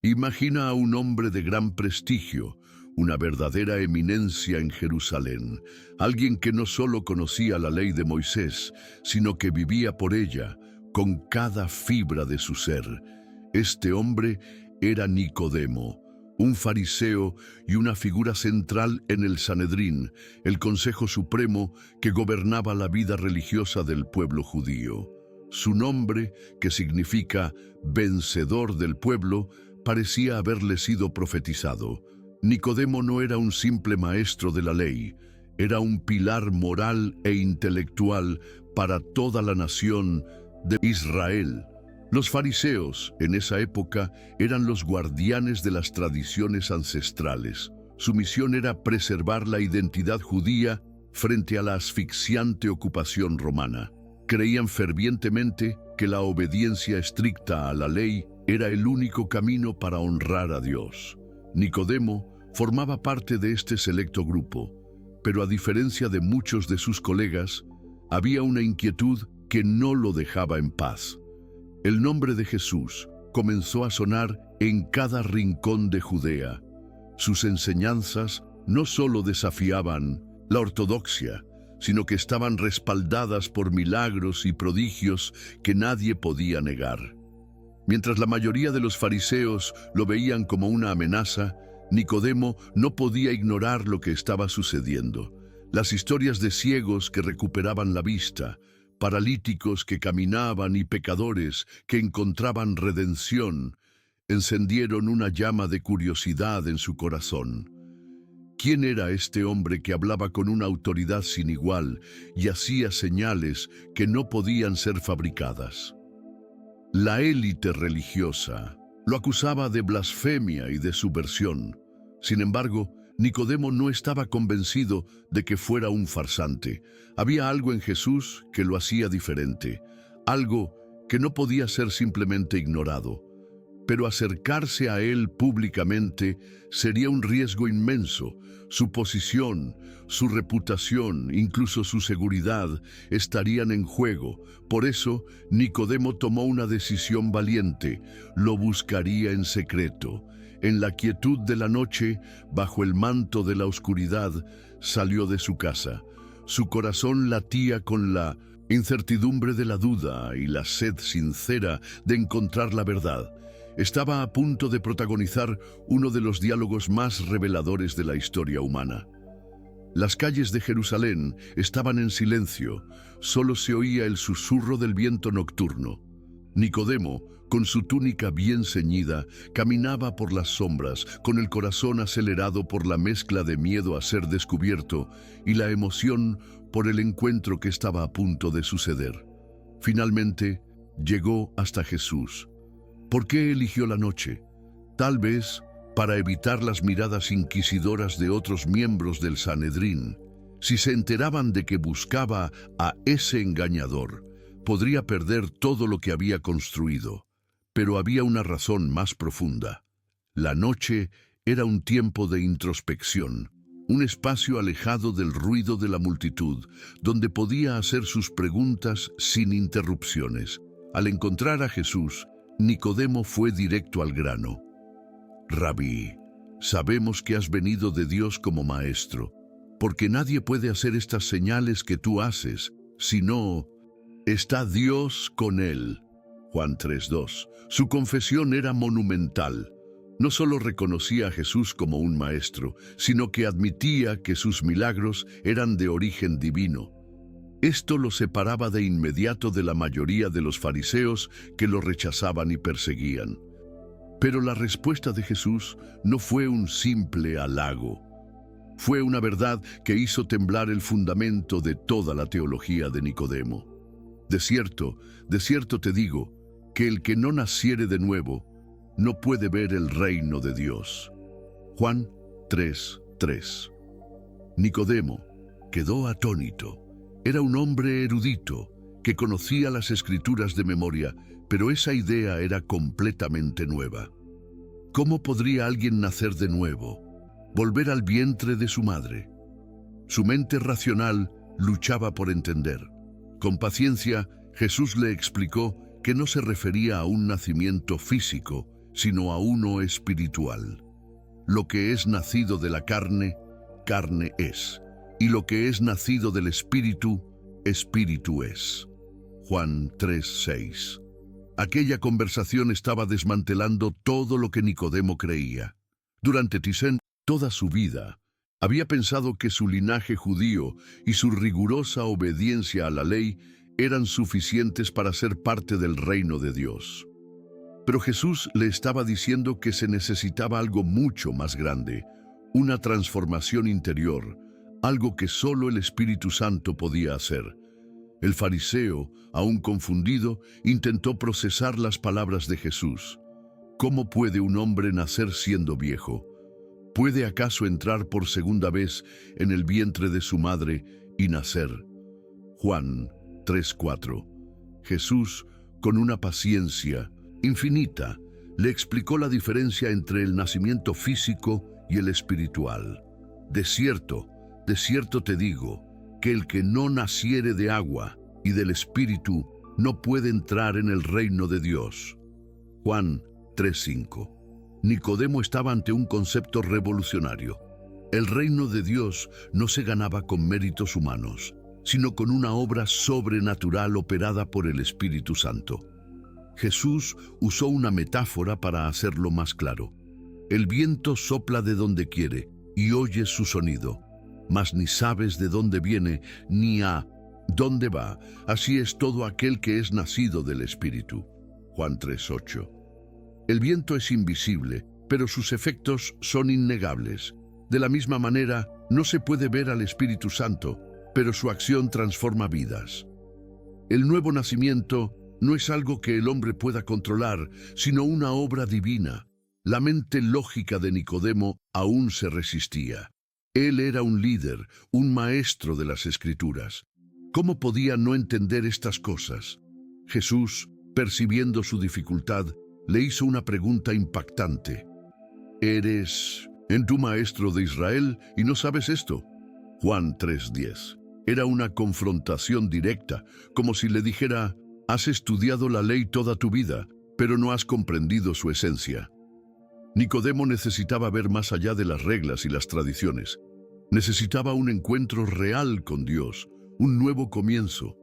Imagina a un hombre de gran prestigio, una verdadera eminencia en Jerusalén, alguien que no solo conocía la ley de Moisés, sino que vivía por ella, con cada fibra de su ser. Este hombre era Nicodemo, un fariseo y una figura central en el Sanedrín, el Consejo Supremo que gobernaba la vida religiosa del pueblo judío. Su nombre, que significa vencedor del pueblo, parecía haberle sido profetizado. Nicodemo no era un simple maestro de la ley, era un pilar moral e intelectual para toda la nación de Israel. Los fariseos, en esa época, eran los guardianes de las tradiciones ancestrales. Su misión era preservar la identidad judía frente a la asfixiante ocupación romana. Creían fervientemente que la obediencia estricta a la ley era el único camino para honrar a Dios. Nicodemo formaba parte de este selecto grupo, pero a diferencia de muchos de sus colegas, había una inquietud que no lo dejaba en paz. El nombre de Jesús comenzó a sonar en cada rincón de Judea. Sus enseñanzas no solo desafiaban la ortodoxia, sino que estaban respaldadas por milagros y prodigios que nadie podía negar. Mientras la mayoría de los fariseos lo veían como una amenaza, Nicodemo no podía ignorar lo que estaba sucediendo. Las historias de ciegos que recuperaban la vista, paralíticos que caminaban y pecadores que encontraban redención, encendieron una llama de curiosidad en su corazón. ¿Quién era este hombre que hablaba con una autoridad sin igual y hacía señales que no podían ser fabricadas? La élite religiosa lo acusaba de blasfemia y de subversión. Sin embargo, Nicodemo no estaba convencido de que fuera un farsante. Había algo en Jesús que lo hacía diferente, algo que no podía ser simplemente ignorado. Pero acercarse a él públicamente sería un riesgo inmenso. Su posición, su reputación, incluso su seguridad estarían en juego. Por eso, Nicodemo tomó una decisión valiente. Lo buscaría en secreto. En la quietud de la noche, bajo el manto de la oscuridad, salió de su casa. Su corazón latía con la incertidumbre de la duda y la sed sincera de encontrar la verdad. Estaba a punto de protagonizar uno de los diálogos más reveladores de la historia humana. Las calles de Jerusalén estaban en silencio, solo se oía el susurro del viento nocturno. Nicodemo, con su túnica bien ceñida, caminaba por las sombras, con el corazón acelerado por la mezcla de miedo a ser descubierto y la emoción por el encuentro que estaba a punto de suceder. Finalmente, llegó hasta Jesús. ¿Por qué eligió la noche? Tal vez para evitar las miradas inquisidoras de otros miembros del Sanedrín. Si se enteraban de que buscaba a ese engañador, podría perder todo lo que había construido. Pero había una razón más profunda. La noche era un tiempo de introspección, un espacio alejado del ruido de la multitud, donde podía hacer sus preguntas sin interrupciones. Al encontrar a Jesús, Nicodemo fue directo al grano. Rabí, sabemos que has venido de Dios como maestro, porque nadie puede hacer estas señales que tú haces, si no está Dios con él. Juan 3:2. Su confesión era monumental. No solo reconocía a Jesús como un maestro, sino que admitía que sus milagros eran de origen divino. Esto lo separaba de inmediato de la mayoría de los fariseos que lo rechazaban y perseguían. Pero la respuesta de Jesús no fue un simple halago. Fue una verdad que hizo temblar el fundamento de toda la teología de Nicodemo. De cierto te digo, que el que no naciere de nuevo no puede ver el reino de Dios. Juan 3:3. Nicodemo quedó atónito. Era un hombre erudito que conocía las escrituras de memoria, pero esa idea era completamente nueva. ¿Cómo podría alguien nacer de nuevo, volver al vientre de su madre? Su mente racional luchaba por entender. Con paciencia, Jesús le explicó que no se refería a un nacimiento físico, sino a uno espiritual. Lo que es nacido de la carne, carne es, y lo que es nacido del espíritu, espíritu es. Juan 3:6. Aquella conversación estaba desmantelando todo lo que Nicodemo creía. Durante Tisén, toda su vida, había pensado que su linaje judío y su rigurosa obediencia a la ley eran suficientes para ser parte del reino de Dios. Pero Jesús le estaba diciendo que se necesitaba algo mucho más grande, una transformación interior, algo que solo el Espíritu Santo podía hacer. El fariseo, aún confundido, intentó procesar las palabras de Jesús. ¿Cómo puede un hombre nacer siendo viejo? ¿Puede acaso entrar por segunda vez en el vientre de su madre y nacer? Juan 3:4. Jesús, con una paciencia infinita, le explicó la diferencia entre el nacimiento físico y el espiritual. De cierto te digo, que el que no naciere de agua y del Espíritu no puede entrar en el reino de Dios. Juan 3:5. Nicodemo estaba ante un concepto revolucionario. El reino de Dios no se ganaba con méritos humanos, sino con una obra sobrenatural operada por el Espíritu Santo. Jesús usó una metáfora para hacerlo más claro. El viento sopla de donde quiere y oyes su sonido, mas ni sabes de dónde viene ni a dónde va. Así es todo aquel que es nacido del Espíritu. Juan 3:8. El viento es invisible, pero sus efectos son innegables. De la misma manera, no se puede ver al Espíritu Santo, pero su acción transforma vidas. El nuevo nacimiento no es algo que el hombre pueda controlar, sino una obra divina. La mente lógica de Nicodemo aún se resistía. Él era un líder, un maestro de las Escrituras. ¿Cómo podía no entender estas cosas? Jesús, percibiendo su dificultad, le hizo una pregunta impactante. ¿Eres tu maestro de Israel y no sabes esto? Juan 3:10. Era una confrontación directa, como si le dijera: has estudiado la ley toda tu vida, pero no has comprendido su esencia. Nicodemo necesitaba ver más allá de las reglas y las tradiciones. Necesitaba un encuentro real con Dios, un nuevo comienzo,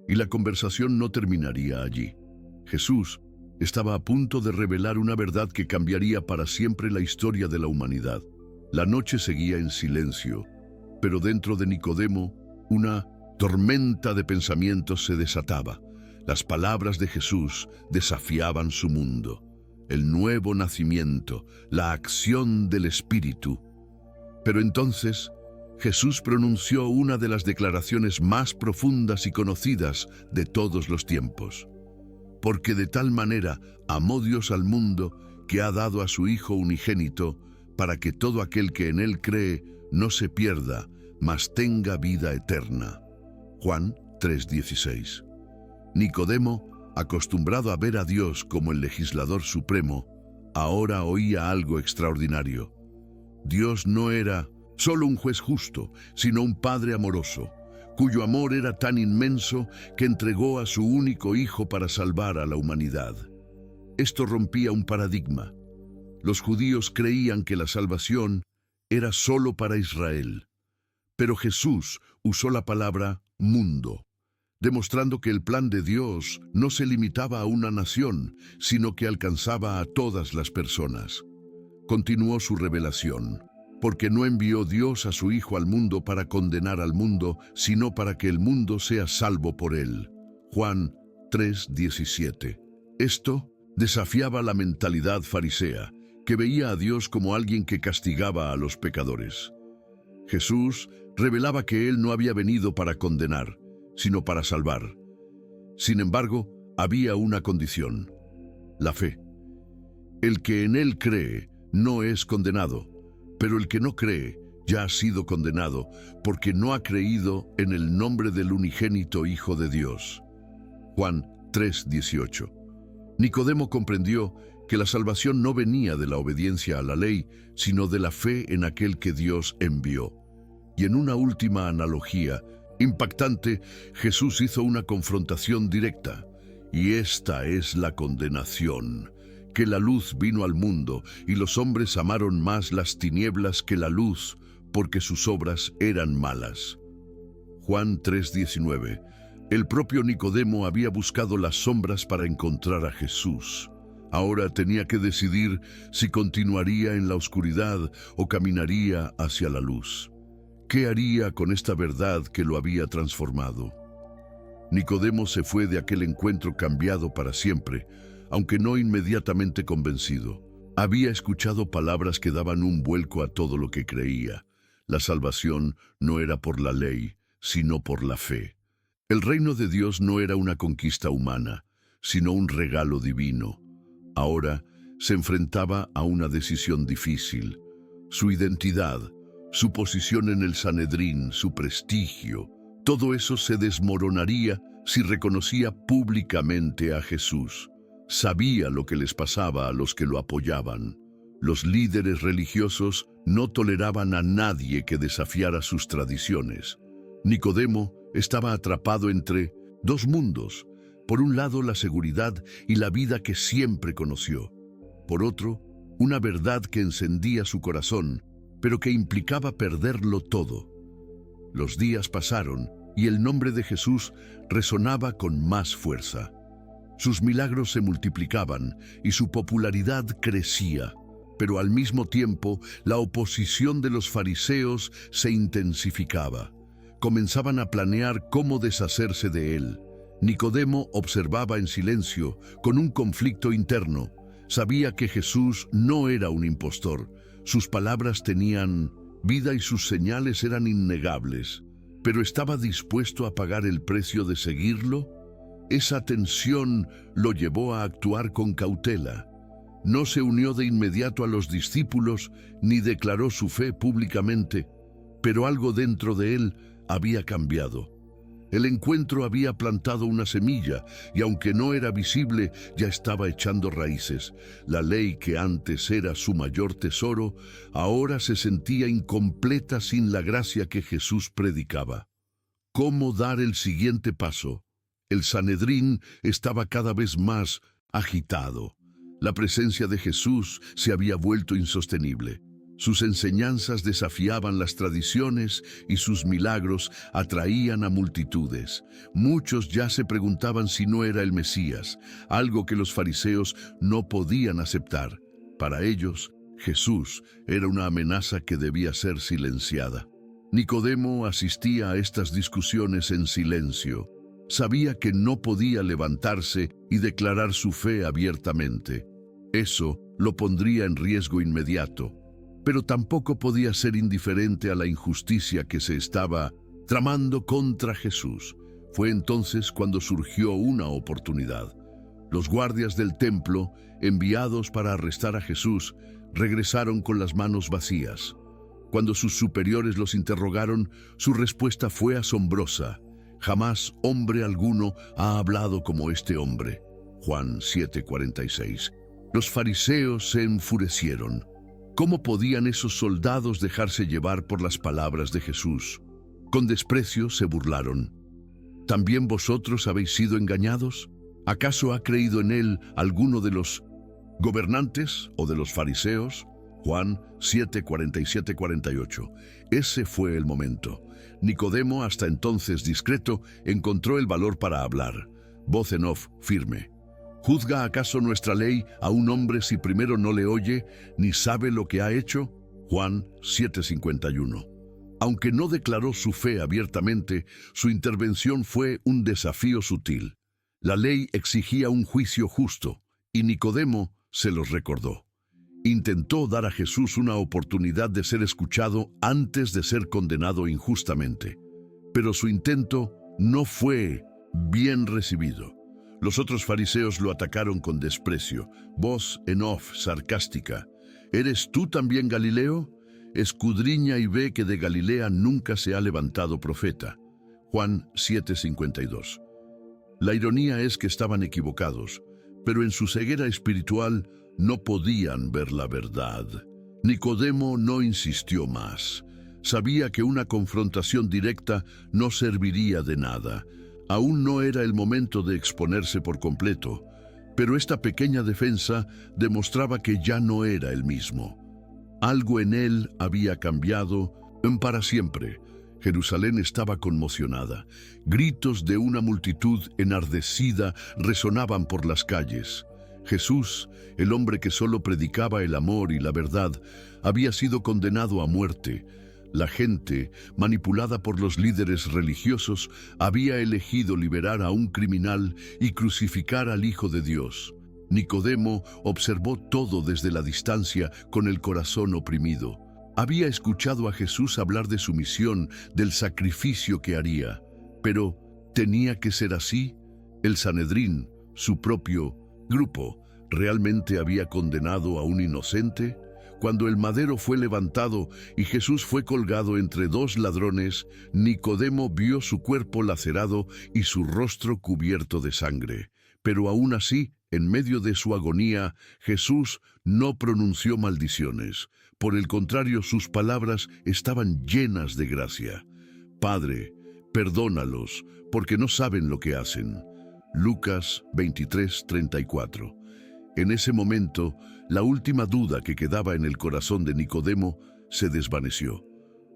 y la conversación no terminaría allí. Jesús estaba a punto de revelar una verdad que cambiaría para siempre la historia de la humanidad. La noche seguía en silencio, pero dentro de Nicodemo una tormenta de pensamientos se desataba. Las palabras de Jesús desafiaban su mundo. El nuevo nacimiento, la acción del Espíritu. Pero entonces, Jesús pronunció una de las declaraciones más profundas y conocidas de todos los tiempos. Porque de tal manera amó Dios al mundo, que ha dado a su Hijo unigénito, para que todo aquel que en Él cree no se pierda, mas tenga vida eterna. Juan 3:16. Nicodemo, acostumbrado a ver a Dios como el legislador supremo, ahora oía algo extraordinario. Dios no era solo un juez justo, sino un Padre amoroso, cuyo amor era tan inmenso que entregó a su único Hijo para salvar a la humanidad. Esto rompía un paradigma. Los judíos creían que la salvación era solo para Israel, pero Jesús usó la palabra mundo, demostrando que el plan de Dios no se limitaba a una nación, sino que alcanzaba a todas las personas. Continuó su revelación, porque no envió Dios a su Hijo al mundo para condenar al mundo, sino para que el mundo sea salvo por él. Juan 3:17. Esto desafiaba la mentalidad farisea, que veía a Dios como alguien que castigaba a los pecadores. Jesús revelaba que Él no había venido para condenar, sino para salvar. Sin embargo, había una condición: la fe. El que en Él cree no es condenado, pero el que no cree ya ha sido condenado, porque no ha creído en el nombre del unigénito Hijo de Dios. Juan 3:18. Nicodemo comprendió que la salvación no venía de la obediencia a la ley, sino de la fe en aquel que Dios envió. Y en una última analogía impactante, Jesús hizo una confrontación directa. Y esta es la condenación, que la luz vino al mundo, y los hombres amaron más las tinieblas que la luz, porque sus obras eran malas. Juan 3:19. El propio Nicodemo había buscado las sombras para encontrar a Jesús. Ahora tenía que decidir si continuaría en la oscuridad o caminaría hacia la luz. ¿Qué haría con esta verdad que lo había transformado? Nicodemo se fue de aquel encuentro cambiado para siempre, aunque no inmediatamente convencido. Había escuchado palabras que daban un vuelco a todo lo que creía. La salvación no era por la ley, sino por la fe. El reino de Dios no era una conquista humana, sino un regalo divino. Ahora se enfrentaba a una decisión difícil. Su identidad, su posición en el Sanedrín, su prestigio, todo eso se desmoronaría si reconocía públicamente a Jesús. Sabía lo que les pasaba a los que lo apoyaban. Los líderes religiosos no toleraban a nadie que desafiara sus tradiciones. Nicodemo estaba atrapado entre dos mundos. Por un lado, la seguridad y la vida que siempre conoció. Por otro, una verdad que encendía su corazón, pero que implicaba perderlo todo. Los días pasaron y el nombre de Jesús resonaba con más fuerza. Sus milagros se multiplicaban y su popularidad crecía, pero al mismo tiempo la oposición de los fariseos se intensificaba. Comenzaban a planear cómo deshacerse de él. Nicodemo observaba en silencio, con un conflicto interno. Sabía que Jesús no era un impostor. Sus palabras tenían vida y sus señales eran innegables. Pero ¿estaba dispuesto a pagar el precio de seguirlo? Esa tensión lo llevó a actuar con cautela. No se unió de inmediato a los discípulos ni declaró su fe públicamente, pero algo dentro de él había cambiado. El encuentro había plantado una semilla y aunque no era visible, ya estaba echando raíces. La ley que antes era su mayor tesoro, ahora se sentía incompleta sin la gracia que Jesús predicaba. ¿Cómo dar el siguiente paso? El Sanedrín estaba cada vez más agitado. La presencia de Jesús se había vuelto insostenible. Sus enseñanzas desafiaban las tradiciones y sus milagros atraían a multitudes. Muchos ya se preguntaban si no era el Mesías, algo que los fariseos no podían aceptar. Para ellos, Jesús era una amenaza que debía ser silenciada. Nicodemo asistía a estas discusiones en silencio. Sabía que no podía levantarse y declarar su fe abiertamente. Eso lo pondría en riesgo inmediato. Pero tampoco podía ser indiferente a la injusticia que se estaba tramando contra Jesús. Fue entonces cuando surgió una oportunidad. Los guardias del templo, enviados para arrestar a Jesús, regresaron con las manos vacías. Cuando sus superiores los interrogaron, su respuesta fue asombrosa. Jamás hombre alguno ha hablado como este hombre. Juan 7:46. Los fariseos se enfurecieron. ¿Cómo podían esos soldados dejarse llevar por las palabras de Jesús? Con desprecio se burlaron. ¿También vosotros habéis sido engañados? ¿Acaso ha creído en él alguno de los gobernantes o de los fariseos? Juan 7:47-48. Ese fue el momento. Nicodemo, hasta entonces discreto, encontró el valor para hablar. Voz en off, firme. ¿Juzga acaso nuestra ley a un hombre si primero no le oye ni sabe lo que ha hecho? Juan 7:51. Aunque no declaró su fe abiertamente, su intervención fue un desafío sutil. La ley exigía un juicio justo, y Nicodemo se los recordó. Intentó dar a Jesús una oportunidad de ser escuchado antes de ser condenado injustamente. Pero su intento no fue bien recibido. Los otros fariseos lo atacaron con desprecio, voz en off, sarcástica. ¿Eres tú también Galileo? Escudriña y ve que de Galilea nunca se ha levantado profeta. Juan 7:52. La ironía es que estaban equivocados, pero en su ceguera espiritual no podían ver la verdad. Nicodemo no insistió más. Sabía que una confrontación directa no serviría de nada. Aún no era el momento de exponerse por completo, Pero esta pequeña defensa demostraba que ya no era el mismo. Algo en él había cambiado para siempre. Jerusalén estaba conmocionada. Gritos de una multitud enardecida resonaban por las calles. Jesús, el hombre que solo predicaba el amor y la verdad, había sido condenado a muerte. La gente, manipulada por los líderes religiosos, había elegido liberar a un criminal y crucificar al Hijo de Dios. Nicodemo observó todo desde la distancia con el corazón oprimido. Había escuchado a Jesús hablar de su misión, del sacrificio que haría. Pero, ¿tenía que ser así? El Sanedrín, su propio grupo, ¿realmente había condenado a un inocente? Cuando el madero fue levantado y Jesús fue colgado entre dos ladrones, Nicodemo vio su cuerpo lacerado y su rostro cubierto de sangre. Pero aún así, en medio de su agonía, Jesús no pronunció maldiciones. Por el contrario, sus palabras estaban llenas de gracia. Padre, perdónalos, porque no saben lo que hacen. Lucas 23:34. En ese momento, la última duda que quedaba en el corazón de Nicodemo se desvaneció.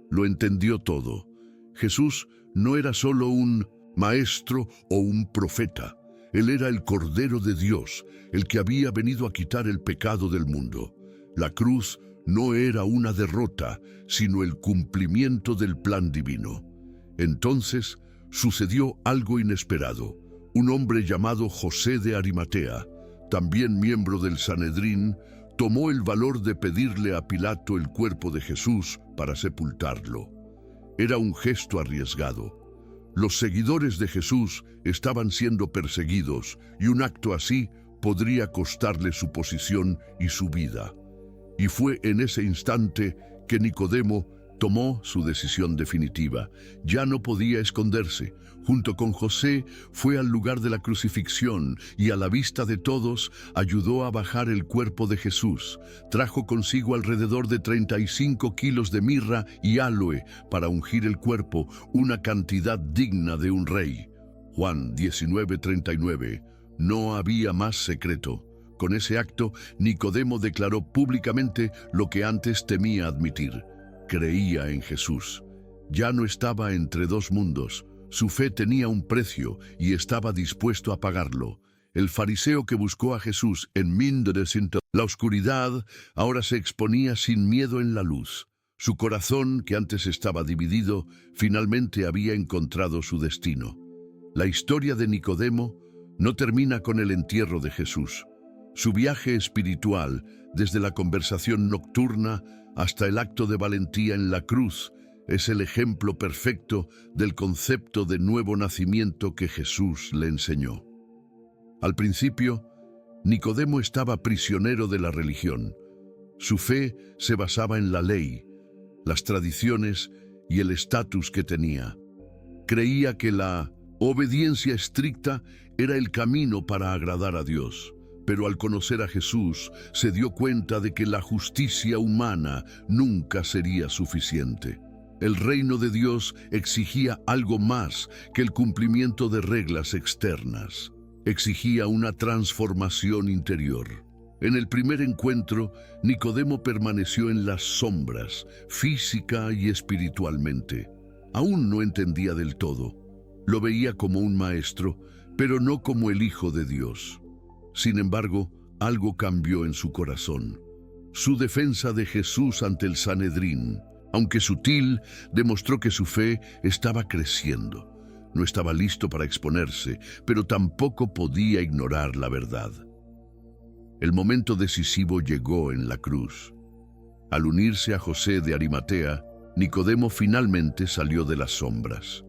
Lo entendió todo. Jesús no era solo un maestro o un profeta. Él era el Cordero de Dios, el que había venido a quitar el pecado del mundo. La cruz no era una derrota, sino el cumplimiento del plan divino. Entonces sucedió algo inesperado. Un hombre llamado José de Arimatea, también miembro del Sanedrín, tomó el valor de pedirle a Pilato el cuerpo de Jesús para sepultarlo. Era un gesto arriesgado. Los seguidores de Jesús estaban siendo perseguidos y un acto así podría costarle su posición y su vida. Y fue en ese instante que Nicodemo tomó su decisión definitiva. Ya no podía esconderse. Junto con José fue al lugar de la crucifixión y a la vista de todos ayudó a bajar el cuerpo de Jesús. Trajo consigo alrededor de 35 kilos de mirra y áloe para ungir el cuerpo, una cantidad digna de un rey. Juan 19:39. No había más secreto. Con ese acto, Nicodemo declaró públicamente lo que antes temía admitir. Creía en Jesús. Ya no estaba entre dos mundos. Su fe tenía un precio y estaba dispuesto a pagarlo. El fariseo que buscó a Jesús en la oscuridad ahora se exponía sin miedo en la luz. Su corazón, que antes estaba dividido, finalmente había encontrado su destino. La historia de Nicodemo no termina con el entierro de Jesús. Su viaje espiritual, desde la conversación nocturna hasta el acto de valentía en la cruz, es el ejemplo perfecto del concepto de nuevo nacimiento que Jesús le enseñó. Al principio, Nicodemo estaba prisionero de la religión. Su fe se basaba en la ley, las tradiciones y el estatus que tenía. Creía que la obediencia estricta era el camino para agradar a Dios. Pero al conocer a Jesús, se dio cuenta de que la justicia humana nunca sería suficiente. El reino de Dios exigía algo más que el cumplimiento de reglas externas. Exigía una transformación interior. En el primer encuentro, Nicodemo permaneció en las sombras, física y espiritualmente. Aún no entendía del todo. Lo veía como un maestro, pero no como el Hijo de Dios. Sin embargo, algo cambió en su corazón. Su defensa de Jesús ante el Sanedrín, aunque sutil, demostró que su fe estaba creciendo. No estaba listo para exponerse, pero tampoco podía ignorar la verdad. El momento decisivo llegó en la cruz. Al unirse a José de Arimatea, Nicodemo finalmente salió de las sombras.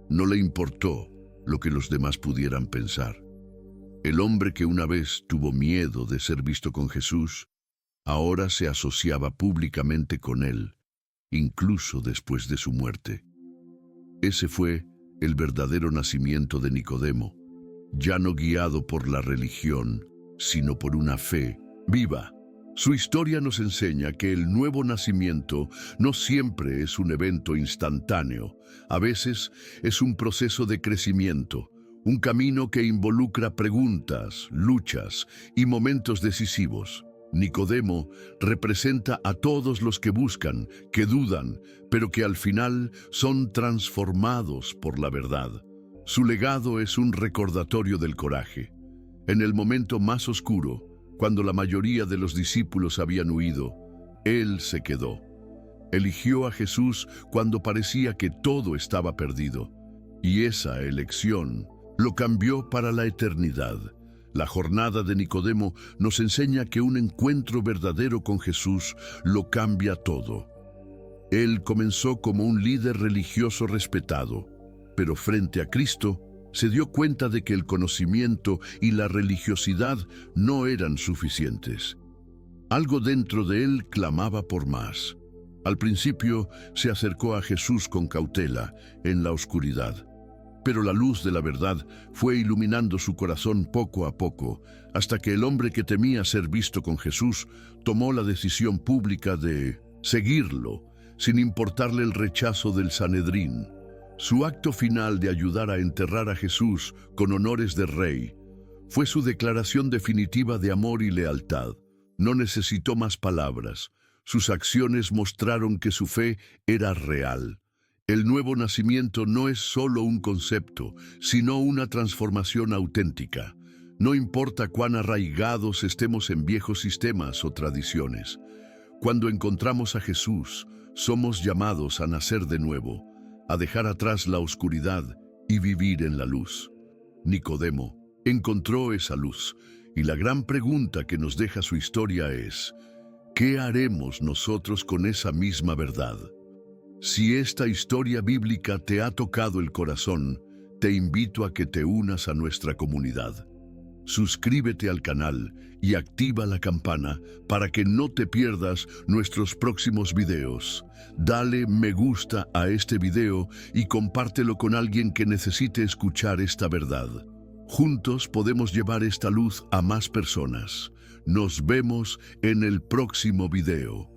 No le importó lo que los demás pudieran pensar. El hombre que una vez tuvo miedo de ser visto con Jesús, ahora se asociaba públicamente con él, incluso después de su muerte. Ese fue el verdadero nacimiento de Nicodemo, ya no guiado por la religión, sino por una fe viva. Su historia nos enseña que el nuevo nacimiento no siempre es un evento instantáneo. A veces es un proceso de crecimiento, un camino que involucra preguntas, luchas y momentos decisivos. Nicodemo representa a todos los que buscan, que dudan, pero que al final son transformados por la verdad. Su legado es un recordatorio del coraje. En el momento más oscuro, cuando la mayoría de los discípulos habían huido, él se quedó. Eligió a Jesús cuando parecía que todo estaba perdido, y esa elección lo cambió para la eternidad. La jornada de Nicodemo nos enseña que un encuentro verdadero con Jesús lo cambia todo. Él comenzó como un líder religioso respetado, pero frente a Cristo se dio cuenta de que el conocimiento y la religiosidad no eran suficientes. Algo dentro de él clamaba por más. Al principio se acercó a Jesús con cautela, en la oscuridad. Pero la luz de la verdad fue iluminando su corazón poco a poco, hasta que el hombre que temía ser visto con Jesús tomó la decisión pública de seguirlo, sin importarle el rechazo del Sanedrín. Su acto final de ayudar a enterrar a Jesús con honores de rey fue su declaración definitiva de amor y lealtad. No necesitó más palabras. Sus acciones mostraron que su fe era real. El nuevo nacimiento no es solo un concepto, sino una transformación auténtica. No importa cuán arraigados estemos en viejos sistemas o tradiciones. Cuando encontramos a Jesús, somos llamados a nacer de nuevo, a dejar atrás la oscuridad y vivir en la luz. Nicodemo encontró esa luz, y la gran pregunta que nos deja su historia es: ¿qué haremos nosotros con esa misma verdad? Si esta historia bíblica te ha tocado el corazón, te invito a que te unas a nuestra comunidad. Suscríbete al canal y activa la campana para que no te pierdas nuestros próximos videos. Dale me gusta a este video y compártelo con alguien que necesite escuchar esta verdad. Juntos podemos llevar esta luz a más personas. Nos vemos en el próximo video.